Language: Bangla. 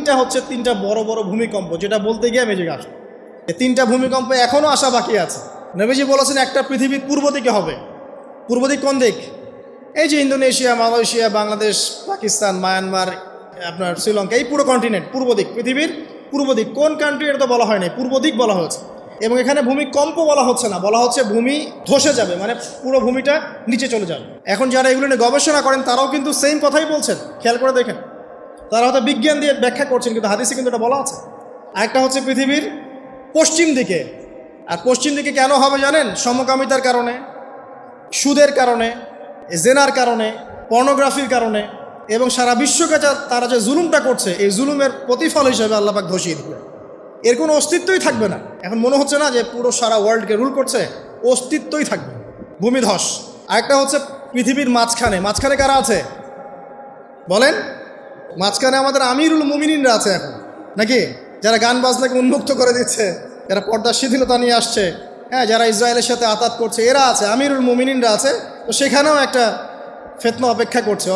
তিনটা হচ্ছে তিনটা বড় বড় ভূমিকম্প, যেটা বলতে গিয়ে আমি যে আসবো। এই তিনটা ভূমিকম্প এখনও আসা বাকি আছে। নবীজি বলেছেন একটা পৃথিবীর পূর্ব দিকে হবে। পূর্ব দিক কোন দিক? এই যে Indonesia, Malaysia, Bangladesh, Pakistan, Myanmar, আপনার শ্রীলঙ্কা, এই পুরো কন্টিনেন্ট পূর্ব দিক, পৃথিবীর পূর্ব দিক। কোন কান্ট্রি এটা তো বলা হয় নাই, পূর্ব দিক বলা হয়েছে। এবং এখানে ভূমিকম্প বলা হচ্ছে না, বলা হচ্ছে ভূমি ধসে যাবে, মানে পুরো ভূমিটা নিচে চলে যাবে। এখন যারা এগুলো নিয়ে গবেষণা করেন তারাও কিন্তু সেম কথাই বলছেন, খেয়াল করে দেখেন। তারা হয়তো বিজ্ঞান দিয়ে ব্যাখ্যা করছেন, কিন্তু হাদিসে কিন্তু এটা বলা আছে। আরেকটা হচ্ছে পৃথিবীর পশ্চিম দিকে। আর পশ্চিম দিকে কেন হবে জানেন? সমকামিতার কারণে, সুদের কারণে, জেনার কারণে, পর্নোগ্রাফির কারণে, এবং সারা বিশ্বকে তারা যে জুলুমটা করছে, এই জুলুমের প্রতিফল হিসেবে আল্লাহ পাক ধসিয়ে দিবে। এর কোনো অস্তিত্বই থাকবে না। এখন মনে হচ্ছে না যে পুরো সারা ওয়ার্ল্ডকে রুল করছে, অস্তিত্বই থাকবে, ভূমিধস। আরেকটা হচ্ছে পৃথিবীর মাঝখানে। মাঝখানে কারা আছে বলেন? মাঝখানে আমাদের আমিরুল মুমিনিনরা আছে এখন, নাকি? যারা গান বাজনাকে উন্মুক্ত করে দিচ্ছে, যারা পর্দার শিথিলতা নিয়ে আসছে, হ্যাঁ, যারা ইসরায়েলের সাথে আতাত করছে, এরা আছে, আমিরুল মুমিনিনরা আছে। তো সেখানেও একটা ফিতনা অপেক্ষা করছে।